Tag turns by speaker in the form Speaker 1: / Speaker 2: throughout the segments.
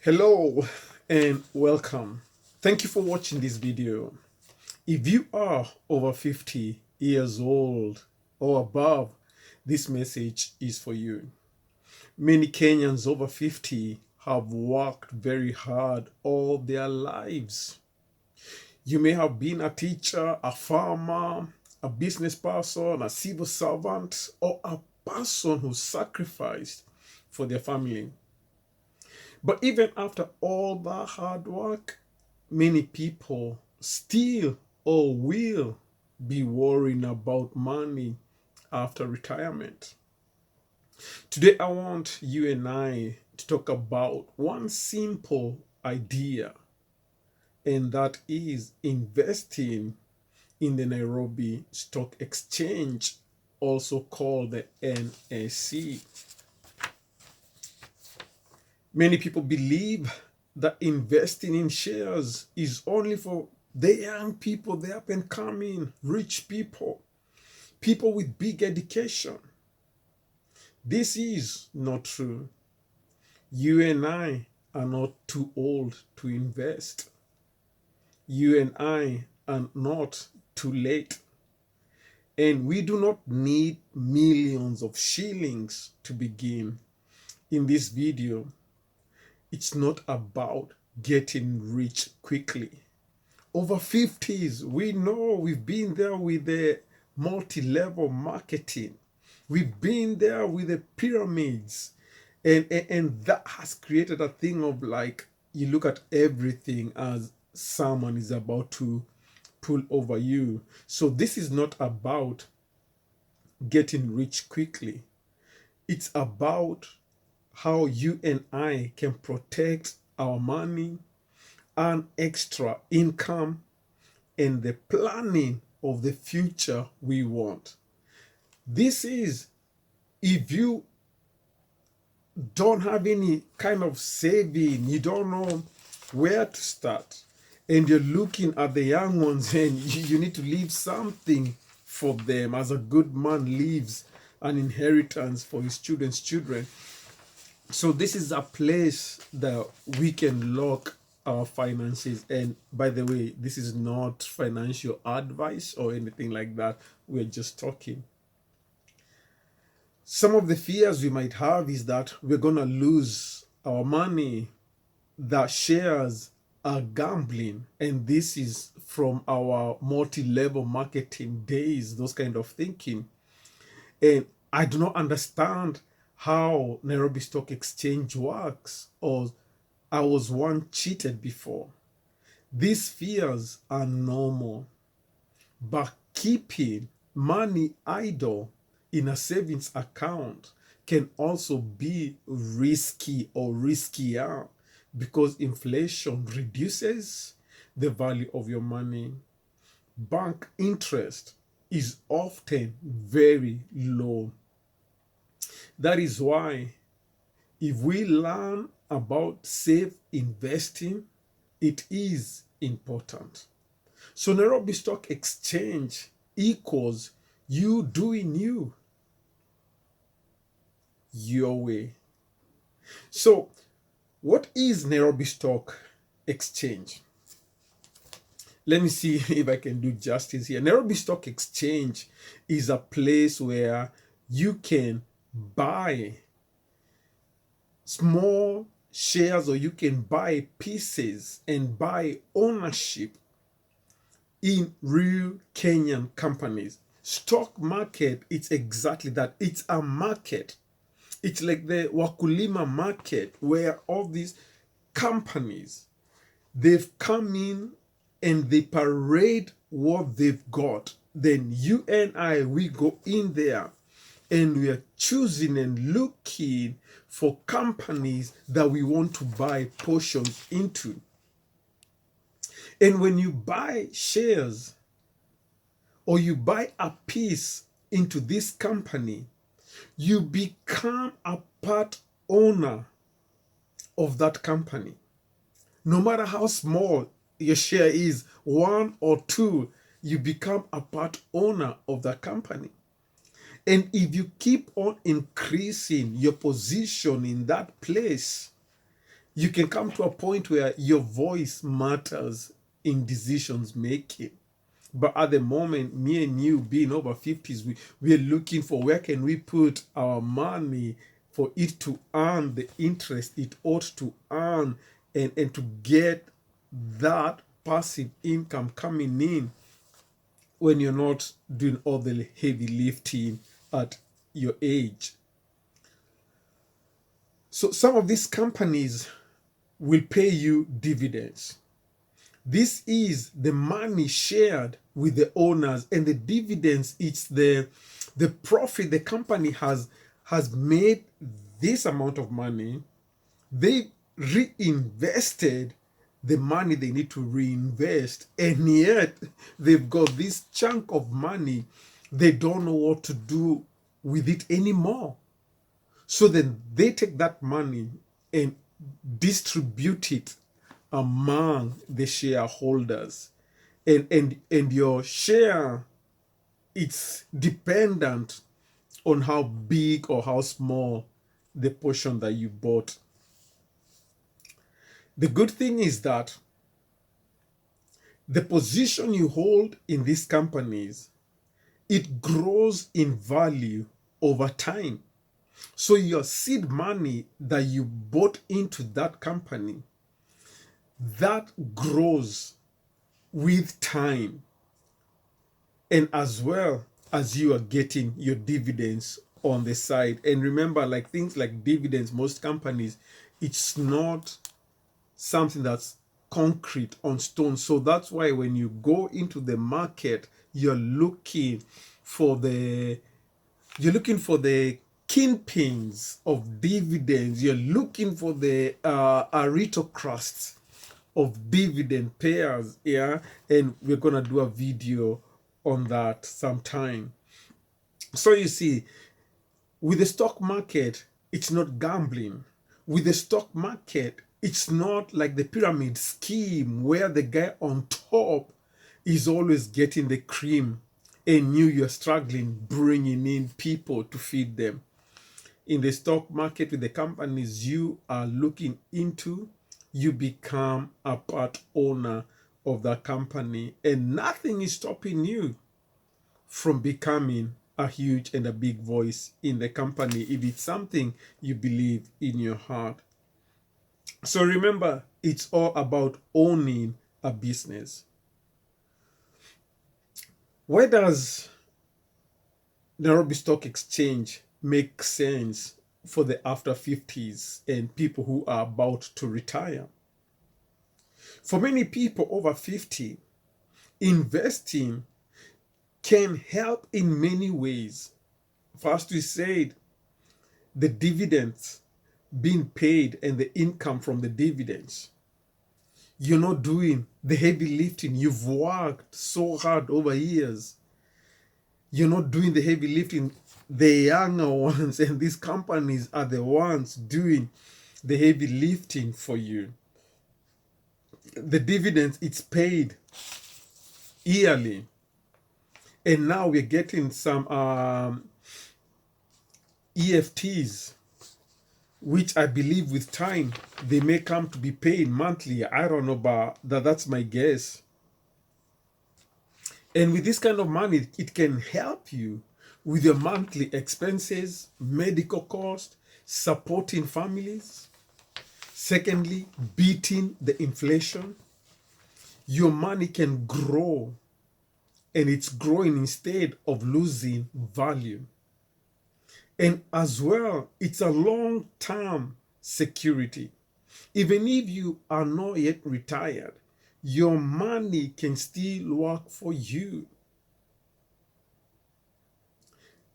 Speaker 1: Hello and welcome. Thank you for watching this video. If you are over 50 years old or above, this message is for you. Many Kenyans over 50 have worked very hard all their lives. You may have been a teacher, a farmer, a business person, a civil servant, or a person who sacrificed for their family. But even after all that hard work, many people still or will be worrying about money after retirement. Today, I want you and I to talk about one simple idea, and that is investing in the Nairobi Stock Exchange, also called the NSE. Many people believe that investing in shares is only for the young people, the up and coming, rich people, people with big education. This is not true. You and I are not too old to invest. You and I are not too late. And we do not need millions of shillings to begin. In this video, it's not about getting rich quickly. Over 50s, we know we've been there with the multi-level marketing. We've been there with the pyramids. And that has created a thing of like, you look at everything as someone is about to pull over you. So this is not about getting rich quickly. It's about how you and I can protect our money, earn extra income, and the planning of the future we want. This is if you don't have any kind of saving, you don't know where to start, and you're looking at the young ones and you need to leave something for them, as a good man leaves an inheritance for his children's children. So this is a place that we can lock our finances. And by the way, this is not financial advice or anything like that. We're just talking. Some of the fears we might have is that we're going to lose our money, that shares are gambling. And this is from our multi-level marketing days, those kind of thinking. And I do not understand how Nairobi Stock Exchange works, or I was one cheated before. These fears are normal, but keeping money idle in a savings account can also be risky or riskier, because inflation reduces the value of your money. Bank interest is often very low. That is why if we learn about safe investing, it is important. So Nairobi Stock Exchange equals you doing your way. So what is Nairobi Stock Exchange? Let me see if I can do justice here. Nairobi Stock Exchange is a place where you can buy small shares, or you can buy pieces and buy ownership in real Kenyan companies. Stock market, it's exactly that. It's a market. It's like the Wakulima market, where all these companies, they've come in and they parade what they've got. Then you and I, we go in there and we are choosing and looking for companies that we want to buy portions into. And when you buy shares or you buy a piece into this company, you become a part owner of that company. No matter how small your share is, one or two, you become a part owner of that company. And if you keep on increasing your position in that place, You can come to a point where your voice matters in decisions making. But at the moment, me and you being over 50s, we're looking for where can we put our money for it to earn the interest it ought to earn, and to get that passive income coming in when you're not doing all the heavy lifting at your age. So some of these companies will pay you dividends. This is the money shared with the owners, and the dividends, it's the profit the company has made this amount of money. They reinvested the money they need to reinvest, and yet they've got this chunk of money. They don't know what to do with it anymore. So then they take that money and distribute it among the shareholders. And your share, it's dependent on how big or how small the portion that you bought. The good thing is that the position you hold in these companies, it grows in value over time. So your seed money that you bought into that company, that grows with time, and as well as you are getting your dividends on the side. And remember, like things like dividends, most companies, it's not something that's concrete on stone. So that's why when you go into the market, you're looking for the kingpins of dividends. You're looking for the aristocrats of dividend payers. Yeah, and we're gonna do a video on that sometime. So you see, with the stock market, it's not gambling. With the stock market, it's not like the pyramid scheme where the guy on top is always getting the cream and you're struggling bringing in people to feed them. In the stock market, with the companies you are looking into, you become a part owner of that company, and nothing is stopping you from becoming a huge and a big voice in the company if it's something you believe in your heart. So remember, it's all about owning a business. Why does Nairobi Stock Exchange make sense for the after 50s and people who are about to retire? For many people over 50, investing can help in many ways. First, we said the dividends being paid and the income from the dividends. You're not doing the heavy lifting. You've worked so hard over years. You're not doing the heavy lifting. The younger ones and these companies are the ones doing the heavy lifting for you. The dividends, it's paid yearly. And now we're getting some EFTs, which I believe with time they may come to be paid monthly. I don't know, but that's my guess. And with this kind of money, it can help you with your monthly expenses, medical costs, supporting families. Secondly, beating the inflation. Your money can grow, and it's growing instead of losing value. And as well, it's a long-term security. Even if you are not yet retired, your money can still work for you.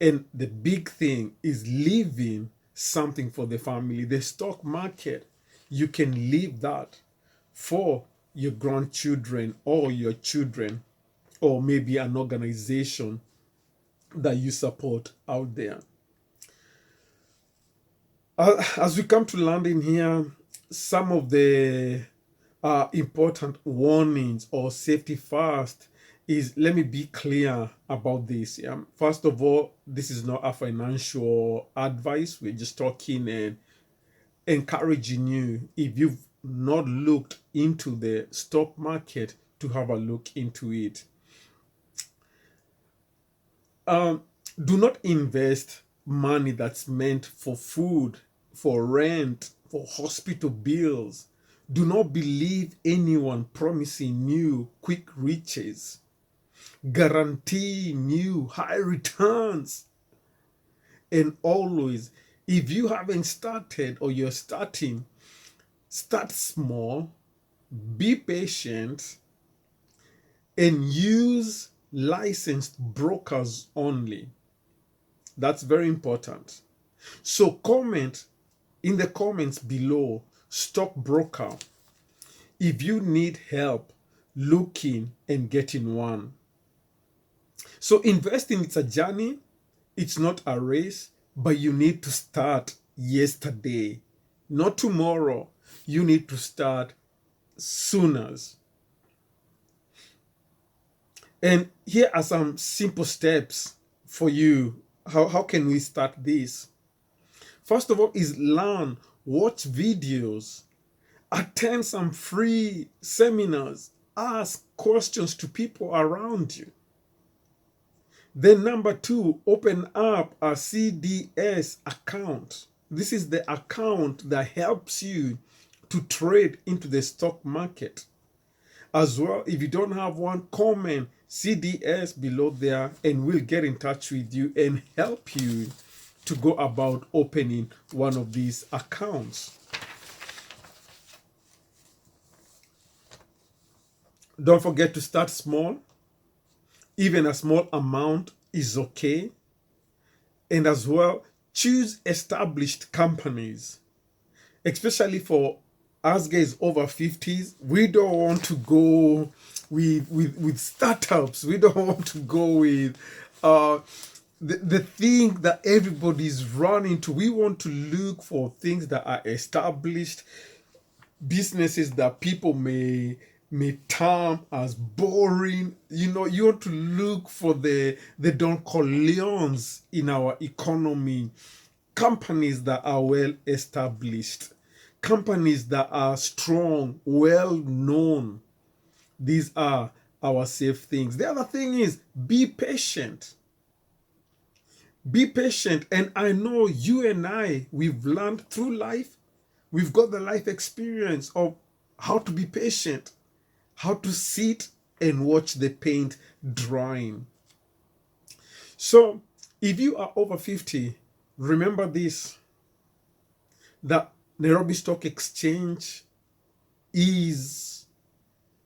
Speaker 1: And the big thing is leaving something for the family. The stock market, you can leave that for your grandchildren or your children, or maybe an organization that you support out there. As we come to landing here, some of the important warnings or safety first is, let me be clear about this. First of all, this is not a financial advice. We're just talking and encouraging you, if you've not looked into the stock market, to have a look into it. Do not invest money that's meant for food, for rent, for hospital bills. Do not believe anyone promising you quick riches, guaranteeing you high returns. And always, if you haven't started or you're starting, start small, be patient, and use licensed brokers only. That's very important. So comment in the comments below, stockbroker, if you need help looking and getting one. So investing, it's a journey, it's not a race, but you need to start yesterday, not tomorrow. You need to start sooner. And here are some simple steps for you. How can we start this? First of all is learn, watch videos, attend some free seminars, ask questions to people around you. Then number 2, open up a CDS account. This is the account that helps you to trade into the stock market. As well, if you don't have one, comment CDS below there and we'll get in touch with you and help you to go about opening one of these accounts. Don't forget to start small. Even a small amount is okay. And as well, choose established companies, especially for us guys over 50s. We don't want to go with startups. We don't want to go with the thing that everybody's running to. We want to look for things that are established, businesses that people may term as boring. You know, you want to look for the Don Corleones in our economy, companies that are well established, companies that are strong, well known. These are our safe things. The other thing is be patient. Be patient. And I know you and I, we've learned through life, we've got the life experience of how to be patient, how to sit and watch the paint drying. So if you are over 50, remember this, that Nairobi Stock Exchange is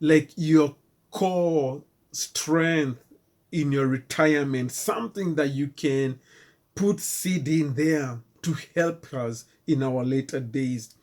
Speaker 1: like your core strength in your retirement, something that you can put seed in there to help us in our later days.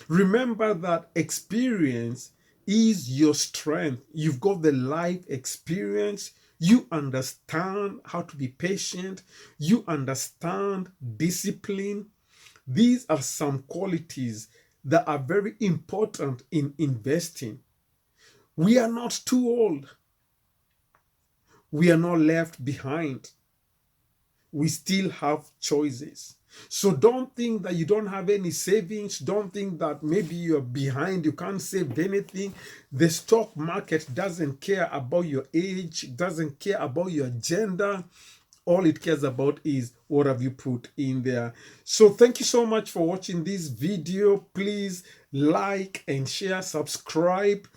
Speaker 1: Remember that experience is your strength. You've got the life experience. You understand how to be patient. You understand discipline. These are some qualities that are very important in investing. We are not too old. We are not left behind. We still have choices. So don't think that you don't have any savings. Don't think that maybe you're behind, you can't save anything. The stock market doesn't care about your age, doesn't care about your gender. All it cares about is what have you put in there. So thank you so much for watching this video. Please like and share, subscribe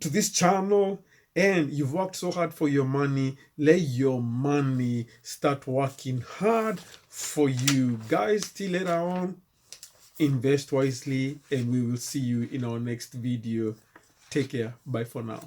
Speaker 1: to this channel. And you've worked so hard for your money. Let your money start working hard for you. Guys, till later on, invest wisely, and we will see you in our next video. Take care. Bye for now.